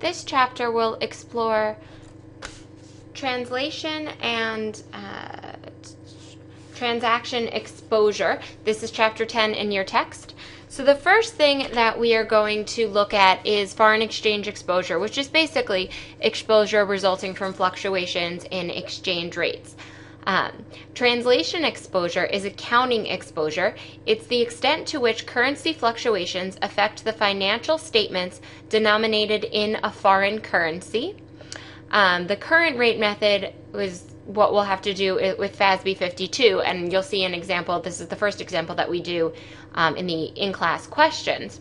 This chapter will explore translation and transaction exposure. This is chapter 10 in your text. So the first thing that we are going to look at is foreign exchange exposure, which is basically exposure resulting from fluctuations in exchange rates. Translation exposure is accounting exposure. It's the extent to which currency fluctuations affect the financial statements denominated in a foreign currency. The current rate method was what we'll have to do with FASB 52, and you'll see an example. This is the first example that we do in the in-class questions.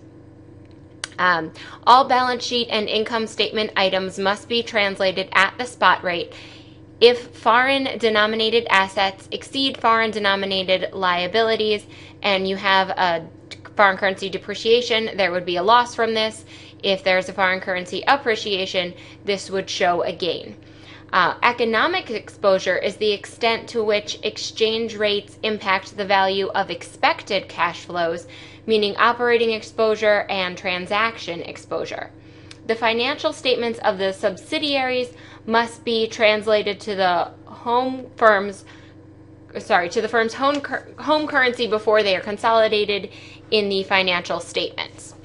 All balance sheet and income statement items must be translated at the spot rate. If foreign-denominated assets exceed foreign-denominated liabilities and you have a foreign currency depreciation, there would be a loss from this. If there's a foreign currency appreciation, this would show a gain. Economic exposure is the extent to which exchange rates impact the value of expected cash flows, meaning operating exposure and transaction exposure. The financial statements of the subsidiaries must be translated to the firm's home currency before they are consolidated in the financial statements.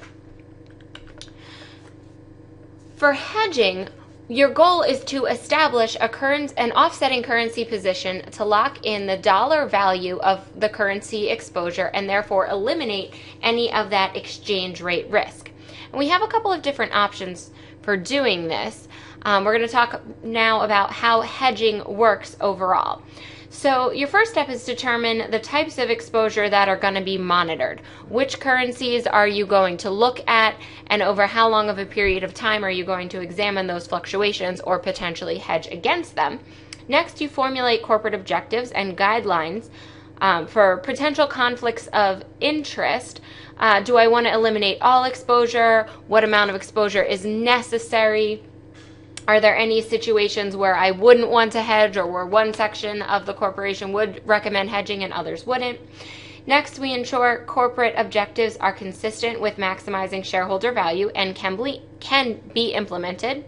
For hedging, your goal is to establish an offsetting currency position to lock in the dollar value of the currency exposure and therefore eliminate any of that exchange rate risk. And we have a couple of different options for doing this. We're going to talk now about how hedging works overall. So your first step is to determine the types of exposure that are going to be monitored. Which currencies are you going to look at, and over how long of a period of time are you going to examine those fluctuations or potentially hedge against them? Next, you formulate corporate objectives and guidelines for potential conflicts of interest. Do I want to eliminate all exposure? What amount of exposure is necessary? Are there any situations where I wouldn't want to hedge, or where one section of the corporation would recommend hedging and others wouldn't? Next, we ensure corporate objectives are consistent with maximizing shareholder value and can be implemented.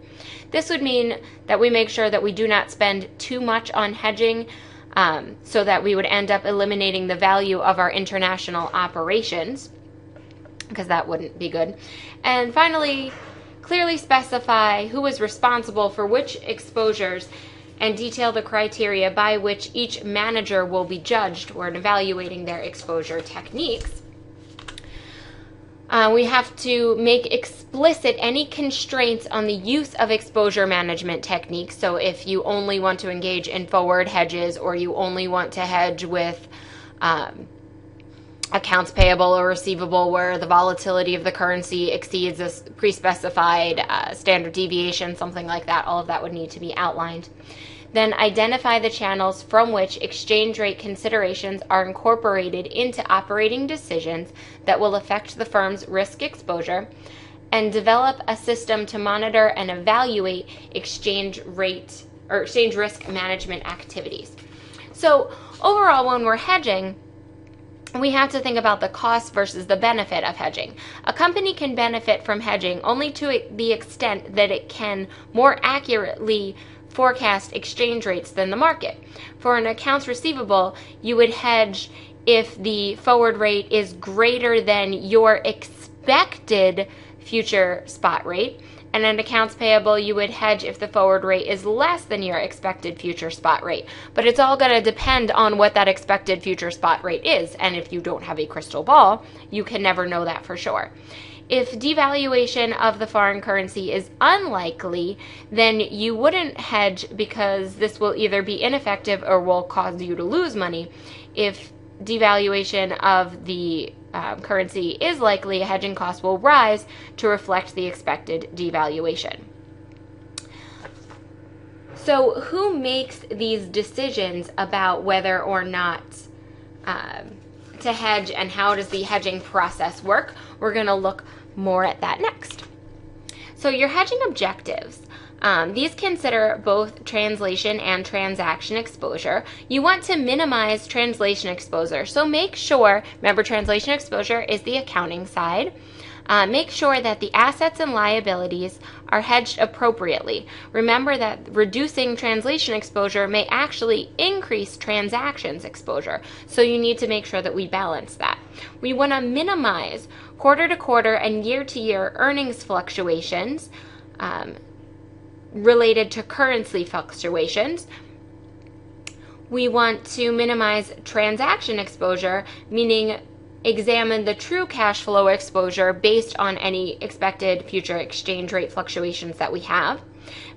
This would mean that we make sure that we do not spend too much on hedging so that we would end up eliminating the value of our international operations, because that wouldn't be good. And finally, clearly specify who is responsible for which exposures and detail the criteria by which each manager will be judged when evaluating their exposure techniques. We have to make explicit any constraints on the use of exposure management techniques. So if you only want to engage in forward hedges, or you only want to hedge with accounts payable or receivable where the volatility of the currency exceeds a pre-specified standard deviation, something like that, all of that would need to be outlined. Then identify the channels from which exchange rate considerations are incorporated into operating decisions that will affect the firm's risk exposure, and develop a system to monitor and evaluate exchange risk management activities. So overall, when we're hedging, we have to think about the cost versus the benefit of hedging. A company can benefit from hedging only to the extent that it can more accurately forecast exchange rates than the market. For an accounts receivable, you would hedge if the forward rate is greater than your expected future spot rate. And an accounts payable, you would hedge if the forward rate is less than your expected future spot rate. But it's all going to depend on what that expected future spot rate is. And if you don't have a crystal ball, you can never know that for sure. If devaluation of the foreign currency is unlikely, then you wouldn't hedge, because this will either be ineffective or will cause you to lose money. If devaluation of the currency is likely, hedging costs will rise to reflect the expected devaluation. So who makes these decisions about whether or not to hedge, and how does the hedging process work? We're going to look more at that next. So your hedging objectives. These consider both translation and transaction exposure. You want to minimize translation exposure, so make sure, remember, translation exposure is the accounting side. Make sure that the assets and liabilities are hedged appropriately. Remember that reducing translation exposure may actually increase transactions exposure, so you need to make sure that we balance that. We want to minimize quarter-to-quarter and year-to-year earnings fluctuations related to currency fluctuations. We want to minimize transaction exposure, meaning examine the true cash flow exposure based on any expected future exchange rate fluctuations that we have.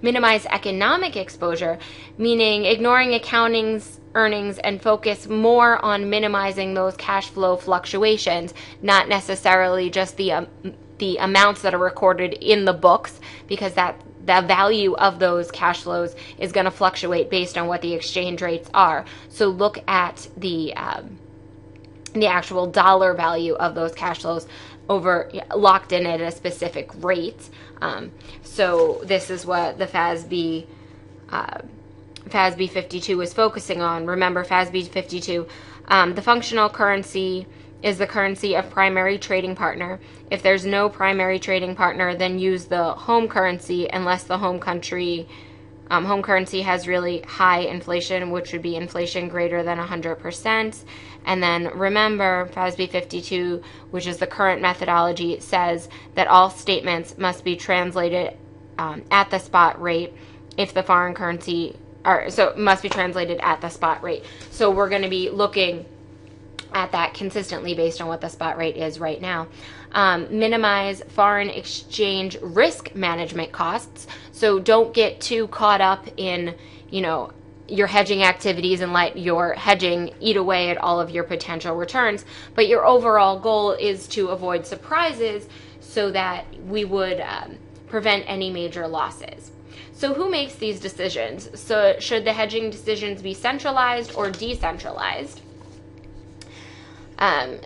Minimize economic exposure, meaning ignoring accounting's earnings and focus more on minimizing those cash flow fluctuations, not necessarily just the amounts that are recorded in the books, because the value of those cash flows is going to fluctuate based on what the exchange rates are. So look at the actual dollar value of those cash flows locked in at a specific rate. So this is what the FASB 52 is focusing on. Remember, FASB 52, the functional currency is the currency of primary trading partner. If there's no primary trading partner, then use the home currency unless the home currency has really high inflation, which would be inflation greater than 100%. And then remember, FASB 52, which is the current methodology, says that all statements must be translated at the spot rate if the foreign currency, so it must be translated at the spot rate. So we're going to be looking at that consistently based on what the spot rate is right now. Minimize foreign exchange risk management costs. So don't get too caught up in, your hedging activities and let your hedging eat away at all of your potential returns. But your overall goal is to avoid surprises so that we would prevent any major losses. So who makes these decisions? So should the hedging decisions be centralized or decentralized?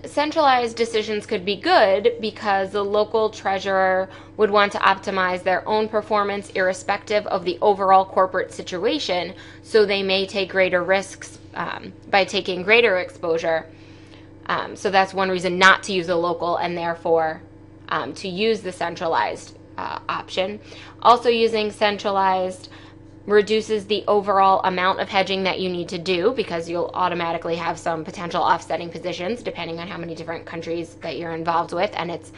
Centralized decisions could be good because the local treasurer would want to optimize their own performance irrespective of the overall corporate situation, so they may take greater risks by taking greater exposure. So that's one reason not to use a local and therefore to use the centralized option. Also, using centralized reduces the overall amount of hedging that you need to do because you'll automatically have some potential offsetting positions depending on how many different countries that you're involved with, and it's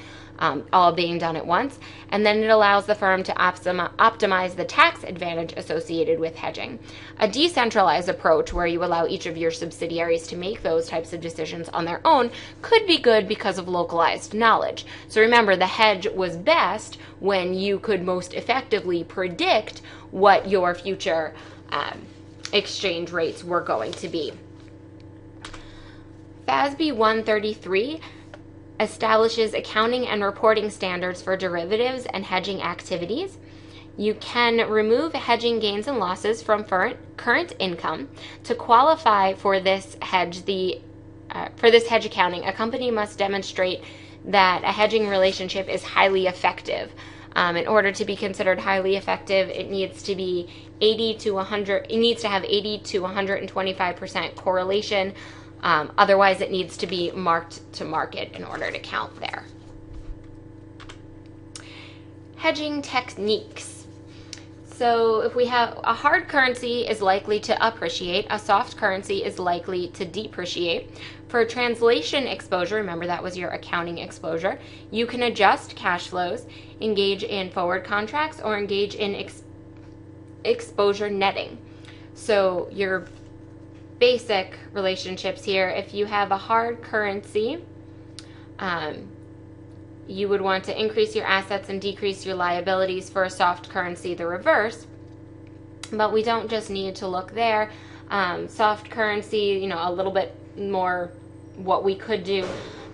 all being done at once. And then it allows the firm to optimize the tax advantage associated with hedging. A decentralized approach where you allow each of your subsidiaries to make those types of decisions on their own could be good because of localized knowledge. So remember, the hedge was best when you could most effectively predict what your future exchange rates were going to be. FASB 133 establishes accounting and reporting standards for derivatives and hedging activities. You can remove hedging gains and losses from current income. To qualify for this hedge, hedge accounting, a company must demonstrate that a hedging relationship is highly effective. In order to be considered highly effective, it needs to be 80 to 100. It needs to have 80 to 125% correlation. Otherwise, it needs to be marked to market in order to count there. Hedging techniques. So if we have a hard currency is likely to appreciate, a soft currency is likely to depreciate. For translation exposure, remember that was your accounting exposure, you can adjust cash flows, engage in forward contracts, or engage in exposure netting. So your basic relationships here, if you have a hard currency, you would want to increase your assets and decrease your liabilities. For a soft currency, the reverse. But we don't just need to look there. Soft currency, a little bit more what we could do.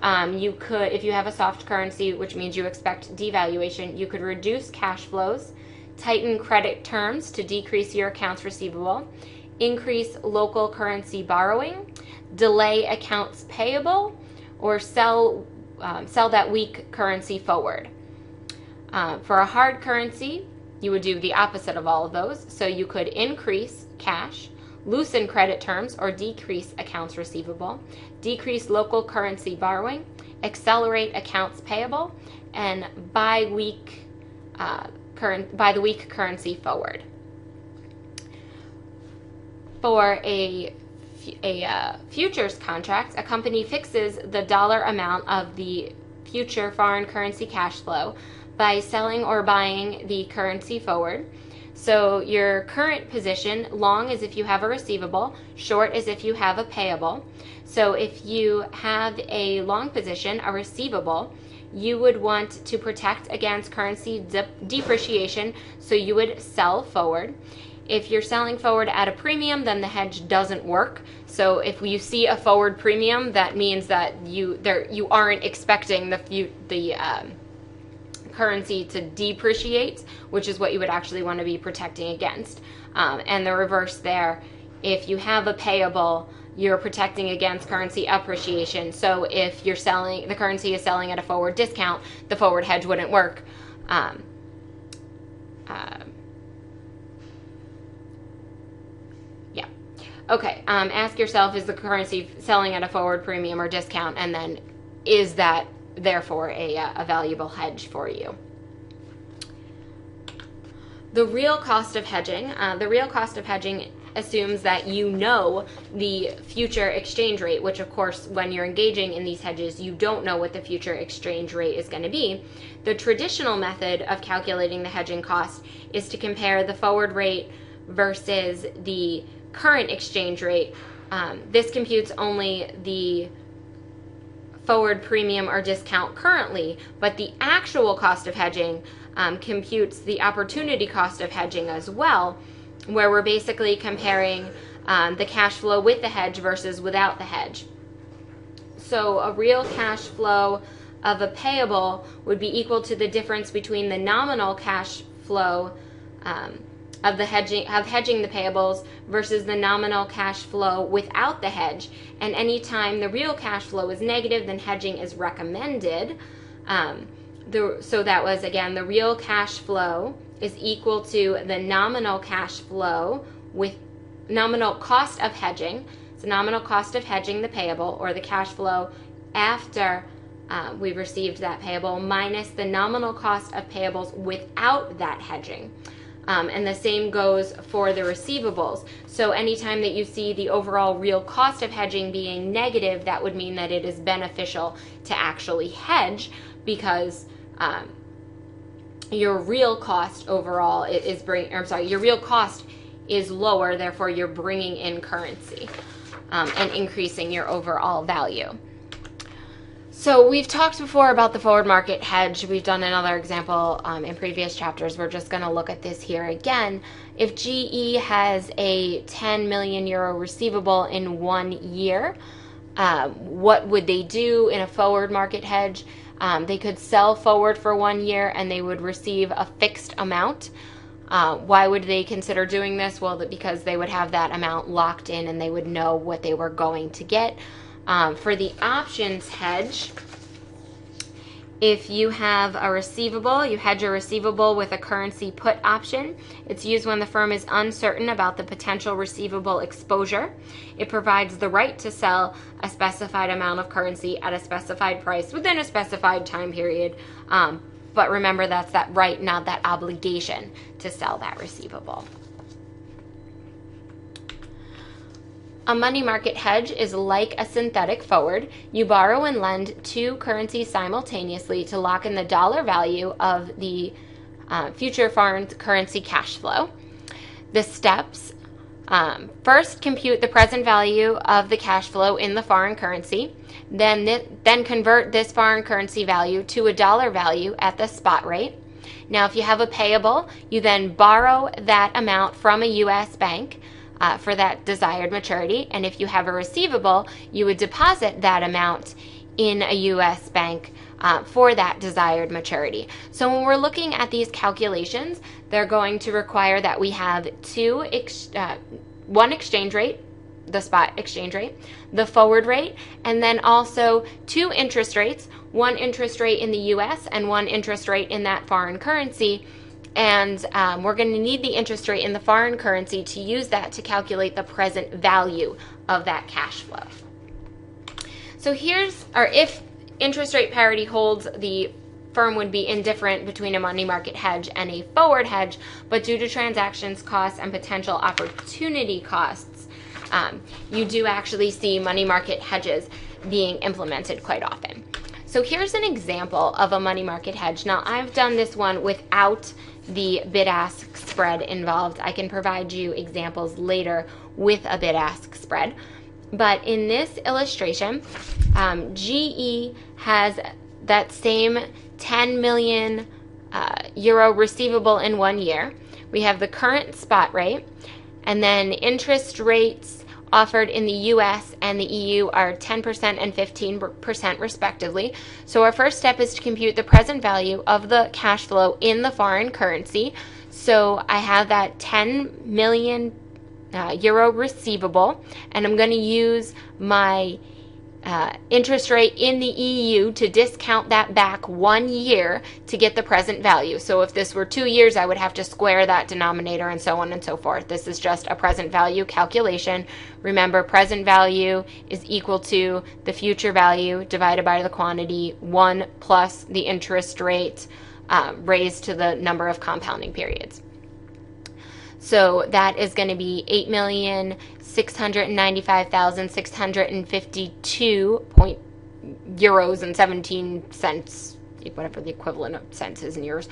You could, if you have a soft currency, which means you expect devaluation, you could reduce cash flows, tighten credit terms to decrease your accounts receivable, increase local currency borrowing, delay accounts payable, or sell that weak currency forward. For a hard currency, you would do the opposite of all of those. So you could increase cash, loosen credit terms, or decrease accounts receivable, decrease local currency borrowing, accelerate accounts payable, and buy the weak currency forward. For a futures contract, a company fixes the dollar amount of the future foreign currency cash flow by selling or buying the currency forward. So your current position, long is if you have a receivable, short is if you have a payable. So if you have a long position, a receivable, you would want to protect against currency depreciation, so you would sell forward. If you're selling forward at a premium, then the hedge doesn't work. So if you see a forward premium, that means that you aren't expecting the currency to depreciate, which is what you would actually want to be protecting against. And the reverse there, if you have a payable, you're protecting against currency appreciation. So if you're selling, the currency is selling at a forward discount, the forward hedge wouldn't work. Okay, ask yourself, is the currency selling at a forward premium or discount, and then is that therefore a valuable hedge for you? The real cost of hedging. The real cost of hedging assumes that you know the future exchange rate, which of course when you're engaging in these hedges, you don't know what the future exchange rate is going to be. The traditional method of calculating the hedging cost is to compare the forward rate versus the current exchange rate. This computes only the forward premium or discount currently, but the actual cost of hedging computes the opportunity cost of hedging as well, where we're basically comparing the cash flow with the hedge versus without the hedge. So a real cash flow of a payable would be equal to the difference between the nominal cash flow of hedging the payables versus the nominal cash flow without the hedge. And anytime the real cash flow is negative, then hedging is recommended. So that was, again, the real cash flow is equal to the nominal cash flow with nominal cost of hedging. So nominal cost of hedging the payable, or the cash flow after we received that payable, minus the nominal cost of payables without that hedging. And the same goes for the receivables. So anytime that you see the overall real cost of hedging being negative, that would mean that it is beneficial to actually hedge, because your real cost overall your real cost is lower, therefore you're bringing in currency and increasing your overall value. So we've talked before about the forward market hedge. We've done another example in previous chapters. We're just going to look at this here again. If GE has a 10 million euro receivable in 1 year, what would they do in a forward market hedge? They could sell forward for 1 year and they would receive a fixed amount. Why would they consider doing this? Well, because they would have that amount locked in and they would know what they were going to get. For the options hedge, if you have a receivable, you hedge a receivable with a currency put option. It's used when the firm is uncertain about the potential receivable exposure. It provides the right to sell a specified amount of currency at a specified price within a specified time period. But remember, that's that right, not that obligation to sell that receivable. A money market hedge is like a synthetic forward. You borrow and lend two currencies simultaneously to lock in the dollar value of the future foreign currency cash flow. The steps: first, compute the present value of the cash flow in the foreign currency. Then convert this foreign currency value to a dollar value at the spot rate. Now, if you have a payable, you then borrow that amount from a U.S. bank for that desired maturity. And if you have a receivable, you would deposit that amount in a U.S. bank for that desired maturity. So when we're looking at these calculations, they're going to require that we have one exchange rate, the spot exchange rate, the forward rate, and then also two interest rates, one interest rate in the U.S. and one interest rate in that foreign currency. And we're going to need the interest rate in the foreign currency to use that to calculate the present value of that cash flow. So if interest rate parity holds, the firm would be indifferent between a money market hedge and a forward hedge, but due to transactions costs and potential opportunity costs, you do actually see money market hedges being implemented quite often. So here's an example of a money market hedge. Now, I've done this one without the bid-ask spread involved. I can provide you examples later with a bid-ask spread. But in this illustration, GE has that same 10 million euro receivable in 1 year. We have the current spot rate, and then interest rates offered in the US and the EU are 10% and 15% respectively. So our first step is to compute the present value of the cash flow in the foreign currency. So I have that 10 million euro receivable, and I'm going to use my interest rate in the EU to discount that back 1 year to get the present value. So if this were 2 years, I would have to square that denominator and so on and so forth. This is just a present value calculation. Remember, present value is equal to the future value divided by the quantity 1 plus the interest rate raised to the number of compounding periods. So that is going to be 8,695,652 euros and 17 cents, whatever the equivalent of cents is in euros.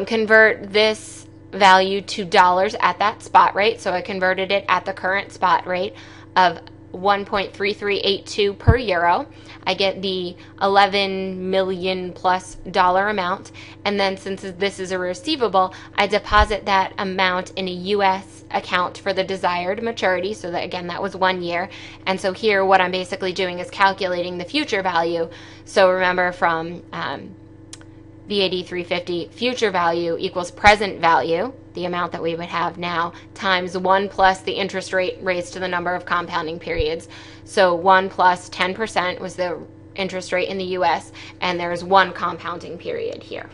Convert this value to dollars at that spot rate. So I converted it at the current spot rate of 1.3382 per euro. I get the 11 million plus dollar amount, and then since this is a receivable, I deposit that amount in a US account for the desired maturity. So that, again, that was 1 year. And so here what I'm basically doing is calculating the future value. So remember, from VAT 350, future value equals present value, the amount that we would have now, times 1 plus the interest rate raised to the number of compounding periods. So 1 plus 10% was the interest rate in the US, and there's 1 compounding period here.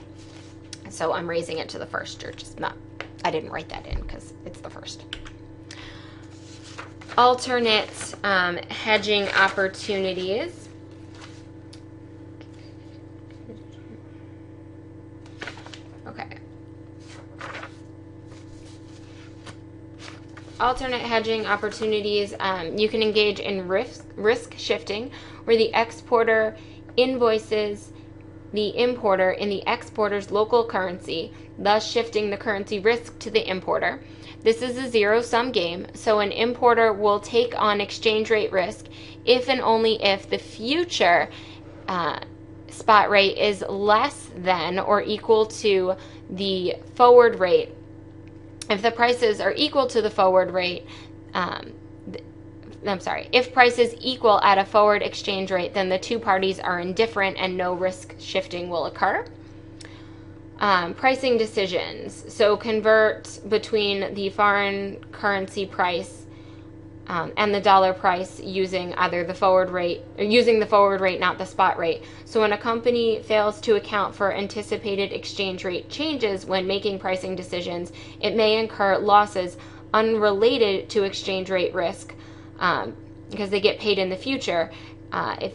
So I'm raising it to the first, or just not, I didn't write that in because it's the first. Alternate hedging opportunities. Okay. Alternate hedging opportunities, you can engage in risk shifting, where the exporter invoices the importer in the exporter's local currency, thus shifting the currency risk to the importer. This is a zero-sum game, so an importer will take on exchange rate risk if and only if the future spot rate is less than or equal to the forward rate. If the prices are equal to the forward rate, if prices equal at a forward exchange rate, then the two parties are indifferent and no risk shifting will occur. Pricing decisions. So convert between the foreign currency price and the dollar price using either the forward rate, or using the forward rate, not the spot rate. So when a company fails to account for anticipated exchange rate changes when making pricing decisions, it may incur losses unrelated to exchange rate risk because they get paid in the future. If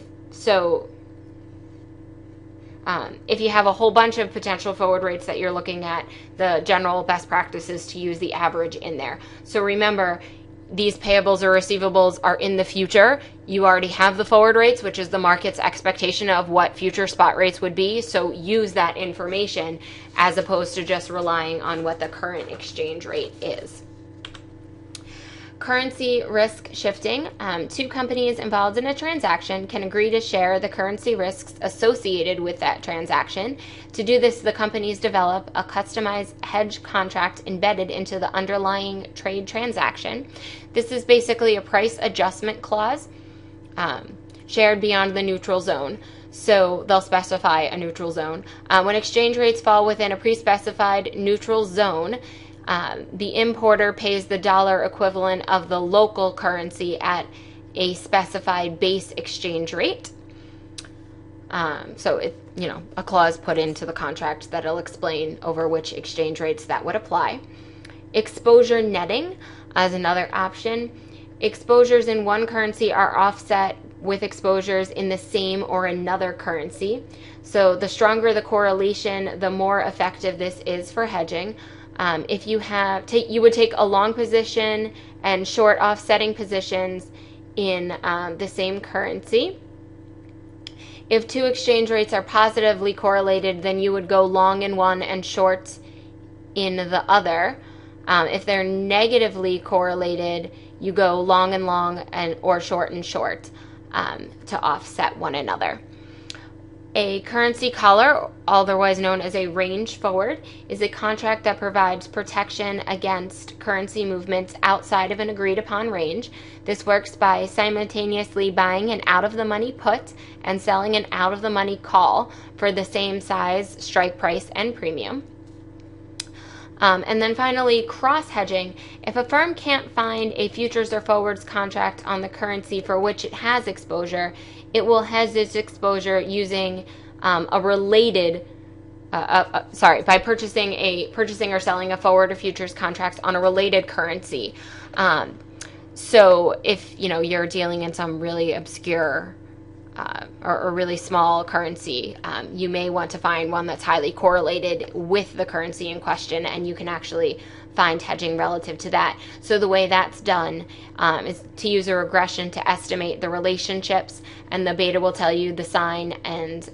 you have a whole bunch of potential forward rates that you're looking at, the general best practice is to use the average in there. So remember, these payables or receivables are in the future. You already have the forward rates, which is the market's expectation of what future spot rates would be. So use that information as opposed to just relying on what the current exchange rate is. Currency risk shifting. Two companies involved in a transaction can agree to share the currency risks associated with that transaction. To do this, the companies develop a customized hedge contract embedded into the underlying trade transaction. This is basically a price adjustment clause shared beyond the neutral zone. So they'll specify a neutral zone. When exchange rates fall within a pre-specified neutral zone, the importer pays the dollar equivalent of the local currency at a specified base exchange rate. So it, a clause put into the contract that'll explain over which exchange rates that would apply. Exposure netting as another option. Exposures in one currency are offset with exposures in the same or another currency. So the stronger the correlation, the more effective this is for hedging. If you you would take a long position and short offsetting positions in the same currency. If two exchange rates are positively correlated, then you would go long in one and short in the other. If they're negatively correlated, you go long and long or short and short to offset one another. A currency collar, otherwise known as a range forward, is a contract that provides protection against currency movements outside of an agreed upon range. This works by simultaneously buying an out-of-the-money put and selling an out-of-the-money call for the same size, strike price, and premium. And then finally, cross-hedging. If a firm can't find a futures or forwards contract on the currency for which it has exposure, it will hedge its exposure using by purchasing or selling a forward or futures contract on a related currency. So if you're dealing in some really obscure or really small currency, you may want to find one that's highly correlated with the currency in question, and you can actually find hedging relative to that. So the way that's done is to use a regression to estimate the relationships, and the beta will tell you the sign and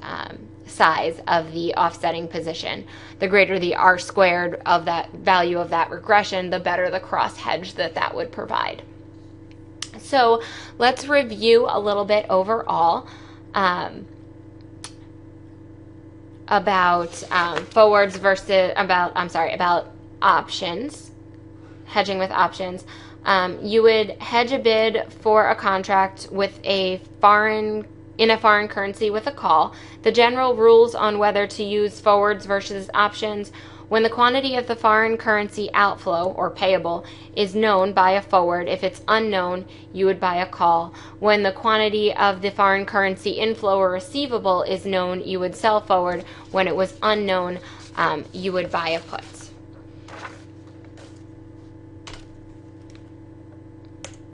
size of the offsetting position. The greater the R squared of that value of that regression, the better the cross hedge that would provide. So let's review a little bit overall about forwards versus about options, hedging with options. You would hedge a bid for a contract with in a foreign currency with a call. The general rules on whether to use forwards versus options: when the quantity of the foreign currency outflow or payable is known, buy a forward. If it's unknown, you would buy a call. When the quantity of the foreign currency inflow or receivable is known, you would sell forward. When it was unknown, you would buy a put.